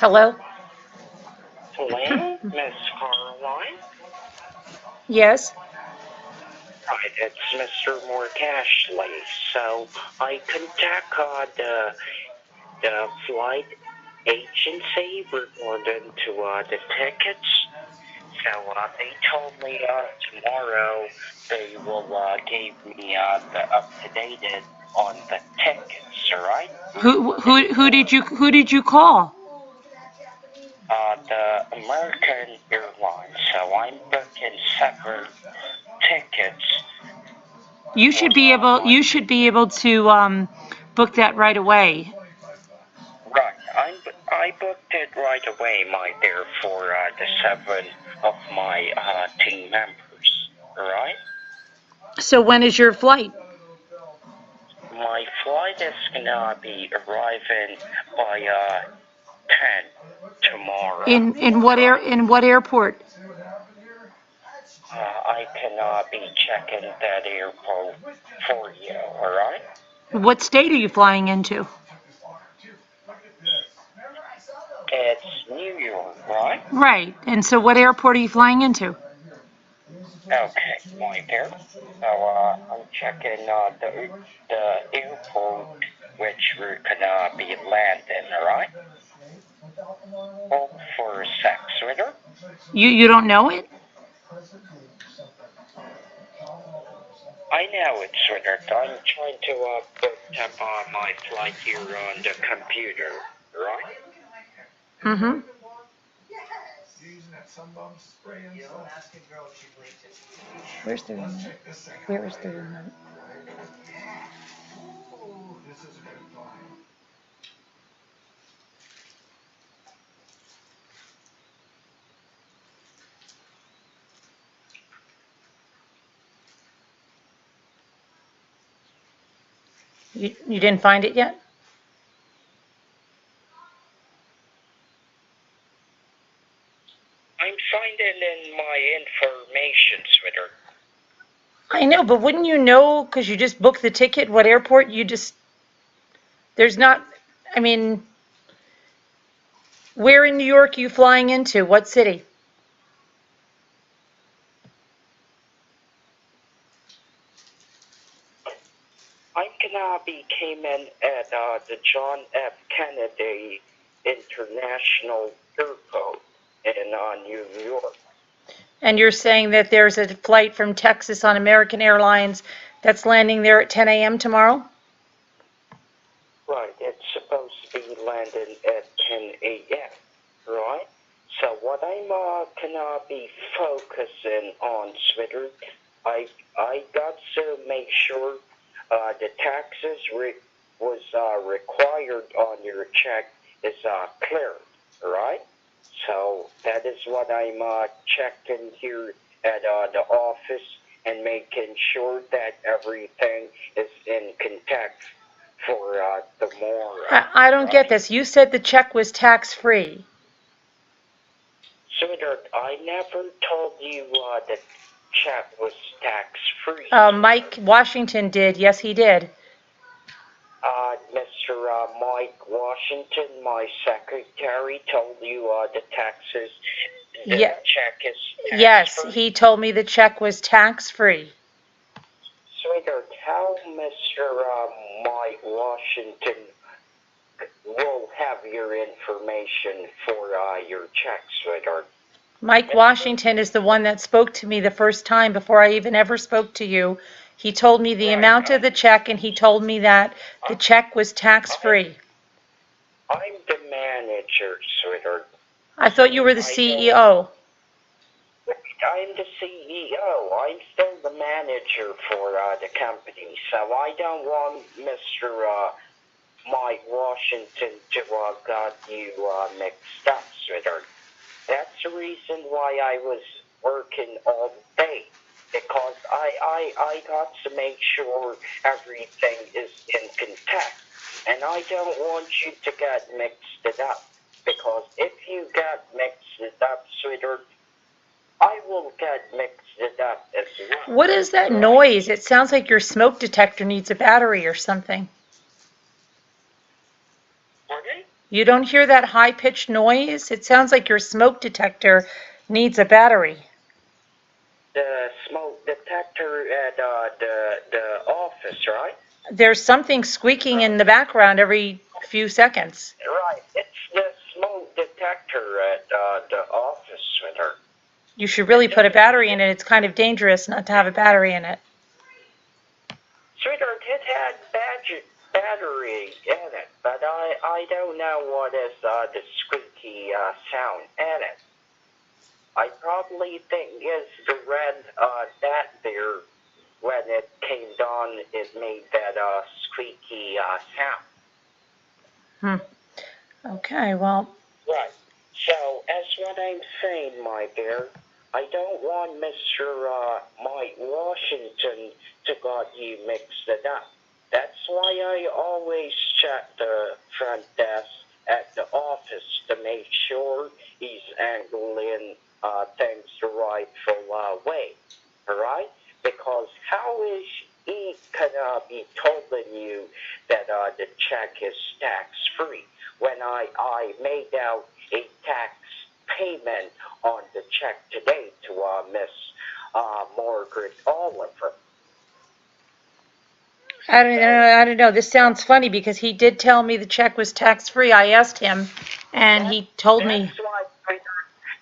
Hello? Hello, Miss Caroline. Yes? Right, it's Mr. Morgashley. So I contact the flight agency regarding to the tickets. So they told me tomorrow they will give me the up-to-date on the tickets. All right? Who did you call? The American Airlines. So I'm booking separate tickets. You should be able to book that right away. Right, I booked it right away, my dear, for the 7 of my team members. Right? So when is your flight? My flight is gonna be arriving by 10 tomorrow. In what airport? I can be checking that airport for you. All right? What state are you flying into? It's New York, right? Right. And so what airport are you flying into? Okay, my dear. So I'm checking the airport which we're gonna be landing, alright? Hold for a sec, sweetheart. You don't know it? I know it, sweetheart. I'm trying to put up my flight here on the computer, right? Mm-hmm. Where's the remote? Where is the remote? You didn't find it yet? I'm finding in my information, sweetheart. I know, but wouldn't you know, because you just booked the ticket, what airport there's not, I mean, where in New York are you flying into? What city? I'm gonna be came in at the John F. Kennedy International Airport in New York. And you're saying that there's a flight from Texas on American Airlines that's landing there at 10 a.m. tomorrow? Right, it's supposed to be landing at 10 a.m., right? So what I'm gonna be focusing on, sweetheart, I got to make sure the taxes was required on your check is cleared, right? So that is what I'm checking here at the office and making sure that everything is in context for tomorrow. I don't get this. You said the check was tax-free. Sweetheart, I never told you the check was tax-free. Mike Washington did. Yes, he did. Mr. Mike Washington, my secretary, told you the taxes, the check is tax-free. Yes, he told me the check was tax-free. Sweetheart, how Mr. Mike Washington will have your information for your check, sweetheart? Mike Washington is the one that spoke to me the first time before I even ever spoke to you. He told me the amount of the check, and he told me that the check was tax-free. I'm the manager, sweetheart. I thought you were the CEO. I'm the CEO. I'm still the manager for the company, so I don't want Mr. Mike Washington to got you mixed up, sweetheart. That's the reason why I was working all day, because I got to make sure everything is in context. And I don't want you to get mixed it up, because if you get mixed it up, sweetheart, I will get mixed it up as well. What is that noise? It sounds like your smoke detector needs a battery or something. Pardon? You don't hear that high-pitched noise? It sounds like your smoke detector needs a battery. The smoke detector at the office, right? There's something squeaking in the background every few seconds. Right. It's the smoke detector at the office, sweetheart. You should really put a battery in it. It's kind of dangerous not to have a battery in it. Sweetheart, it had battery in it, but I don't know what is the squeaky sound in it. I probably think it's the red that there, when it came down, it made that squeaky sound. Okay, well. Right. So, as what I'm saying, my dear, I don't want Mr. Mike Washington to got you mixed it up. That's why I always check the front desk at the office to make sure he's handling things the rightful way. Alright? Because how is he gonna be telling you that the check is tax-free when I made out a tax payment on the check today to Miss Margaret Oliver? I don't know. This sounds funny because he did tell me the check was tax-free. I asked him, and he told me.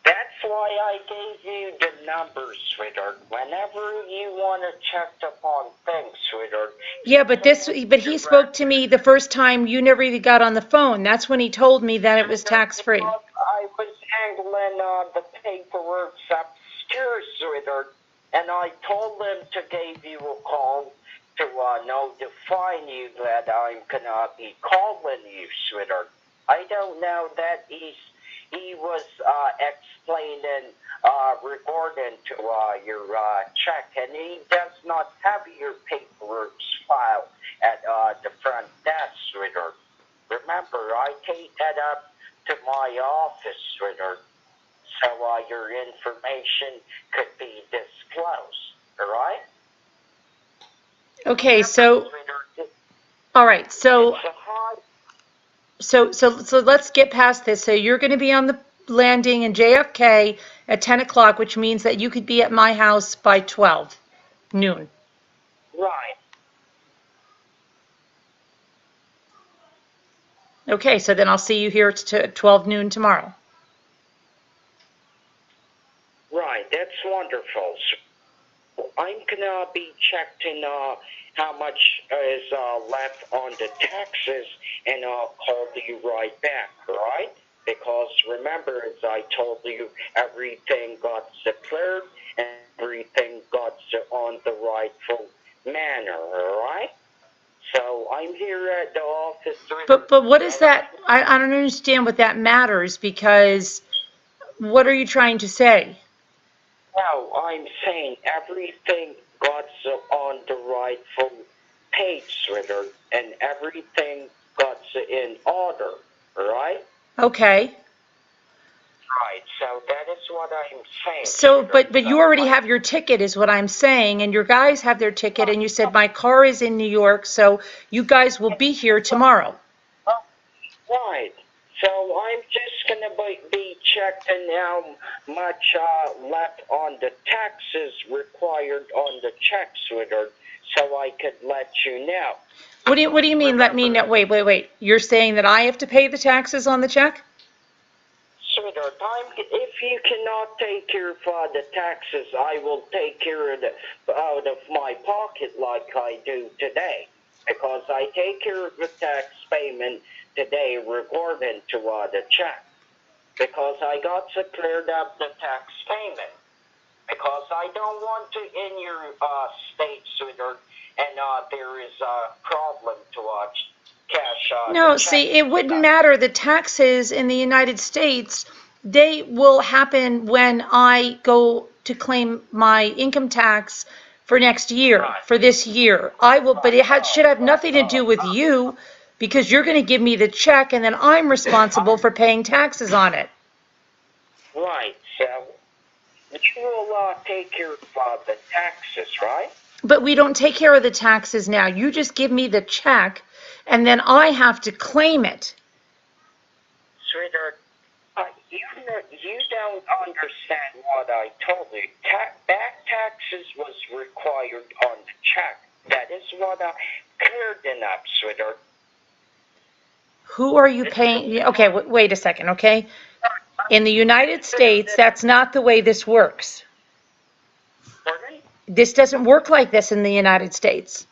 That's why I gave you the numbers, sweetheart. Whenever you want to check upon things, sweetheart. Yeah, but he spoke to me the first time you never even got on the phone. That's when he told me that it was tax-free. I was handling the paperwork upstairs, sweetheart, and I told him to give you a call to notify you that I'm gonna be calling you, sweetheart. I don't know that he was explaining regarding to your check, and he does not have your paperwork file at the front desk, sweetheart. Remember, I take that up to my office, sweetheart, so your information could be disclosed, all right? Okay, so, all right, so let's get past this. So you're going to be on the landing in JFK at 10 o'clock, which means that you could be at my house by 12 noon. Right. Okay, so then I'll see you here at 12 noon tomorrow. Right, that's wonderful. So I'm gonna be checking how much is left on the taxes, and I'll call you right back, right? Because remember, as I told you, everything got declared and everything got on the rightful manner, all right? So I'm here at the office. But what is that? I don't understand what that matters, because what are you trying to say? No, I'm saying everything got on the rightful page, sweetheart, and everything got in order, right? Okay. Right, so that is what I'm saying. So, but you already have your ticket is what I'm saying, and your guys have their ticket, and you said my car is in New York, so you guys will be here tomorrow. Right. So I'm just going to be checking how much left on the taxes required on the check, sweetheart, so I could let you know. What do you mean let me know? Wait. You're saying that I have to pay the taxes on the check? Sweetheart, if you cannot take care of the taxes, I will take care of out of my pocket like I do today. Because I take care of the tax payment today regarding to the check. Because I got to clear up the tax payment. Because I don't want to in your state, sweetheart, and there is a problem to cash No, see, it wouldn't matter. The taxes in the United States, they will happen when I go to claim my income tax for next year, for this year. I will, but it should have nothing to do with you, because you're going to give me the check, and then I'm responsible for paying taxes on it. Right, so you will take care of the taxes, right? But we don't take care of the taxes now. You just give me the check, and then I have to claim it. you don't understand what I told you. Back taxes was required on the check. That is what I cleared enough, sweetheart. Who are you paying? Okay, wait a second, okay? In the United States, that's not the way this works. Pardon? This doesn't work like this in the United States.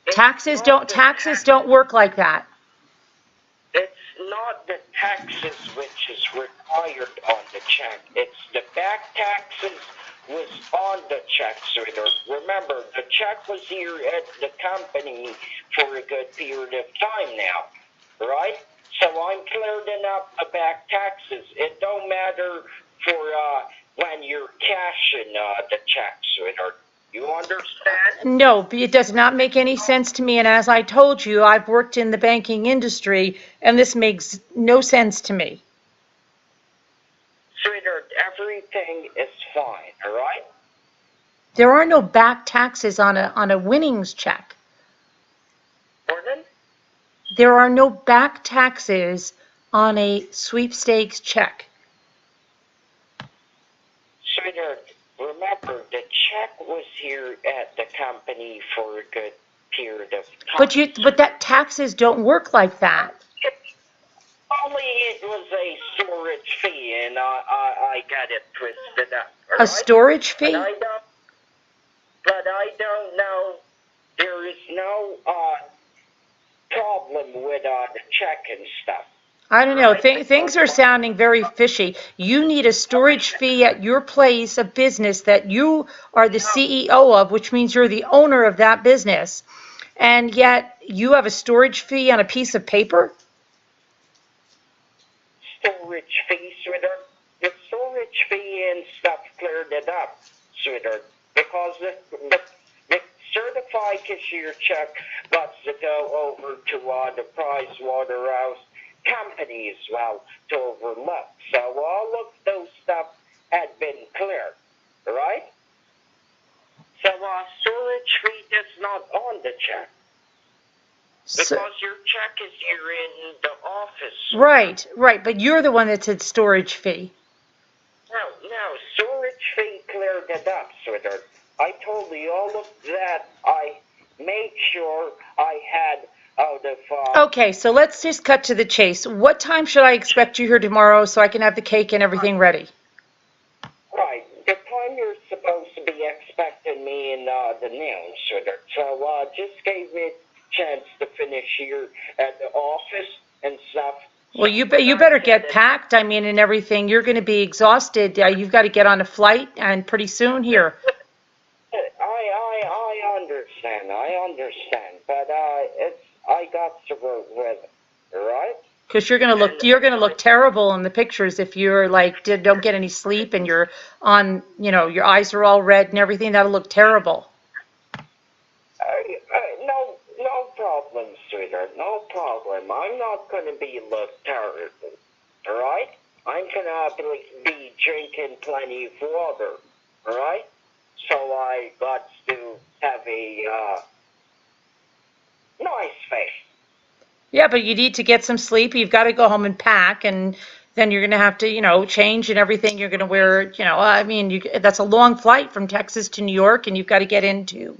Taxes don't work like that. It's not the taxes which is required on the check. It's the back taxes was on the check, sweetheart. Remember, the check was here at the company for a good period of time now, right? So I'm clearing up the back taxes. It don't matter for when you're cashing the check, sweetheart. You understand? No, it does not make any sense to me. And as I told you, I've worked in the banking industry, and this makes no sense to me. Sweetheart, everything is fine, all right? There are no back taxes on a winnings check. Pardon? There are no back taxes on a sweepstakes check. Sweetheart, remember, the check was here at the company for a good period of time. But that taxes don't work like that. Only it was a storage fee, and I got it twisted up. A storage fee? But I don't know. There is no problem with the check and stuff. I don't know. Things are sounding very fishy. You need a storage fee at your place of business that you are the CEO of, which means you're the owner of that business. And yet you have a storage fee on a piece of paper? Storage fee, sweetheart. The storage fee and stuff cleared it up, sweetheart. Because the certified cashier check got to go over to the Price Waterhouse company as well to overlook. So all of those stuff had been cleared, right? So storage fee is not on the check. Because your check is here in the office. Right. But you're the one that said storage fee. No, storage fee cleared it up, sweetheart. I told you all of that. I made sure I had out of... Okay, so let's just cut to the chase. What time should I expect you here tomorrow so I can have the cake and everything ready? Right. The time you're supposed to be expecting me in the noon, sweetheart. So just gave me a chance to finish here at the office and stuff. Well, you better get packed, I mean, and everything. You're going to be exhausted. You've got to get on a flight, and pretty soon here. I understand. But I got to work with it, right? Because you're gonna look terrible in the pictures if you're like don't get any sleep and you're on, your eyes are all red and everything. That'll look terrible. No problem, sweetheart. No problem. I'm not gonna be look terrible, all right? I'm gonna be drinking plenty of water, all right? So I got to have a nice face. Yeah, but you need to get some sleep. You've got to go home and pack, and then you're going to have to, change and everything. You're going to wear, that's a long flight from Texas to New York, and you've got to get into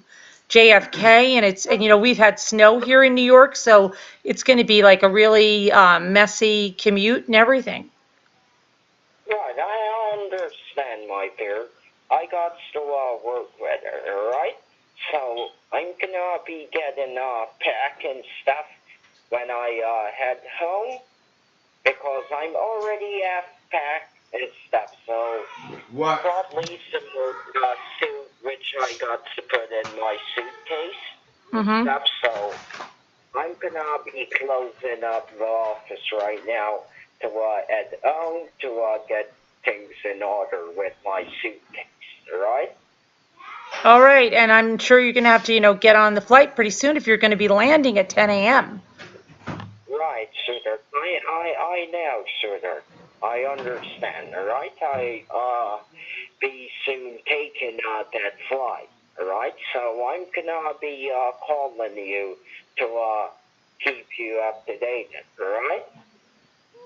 JFK, and we've had snow here in New York, so it's going to be like a really messy commute and everything. Right, I understand, my dear. I got to work with her, all right? So I'm going to be getting packing stuff when I head home, because I'm already packed and stuff, so probably some suit which I got to put in my suitcase and stuff, so I'm gonna be closing up the office right now to head home to get things in order with my suitcase, alright? All right, and I'm sure you're going to have to, get on the flight pretty soon if you're going to be landing at 10 a.m. Right, sweetheart. I know, sweetheart. I understand, alright? I be soon taking that flight, alright? So I'm gonna be calling you to keep you up to date, alright?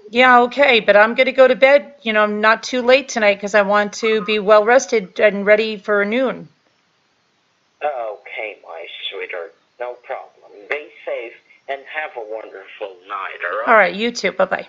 Yeah, okay, but I'm going to go to bed, not too late tonight because I want to be well rested and ready for noon. Okay, my sweetheart. No problem. Be safe and have a wonderful night, all right? All right, you too. Bye-bye.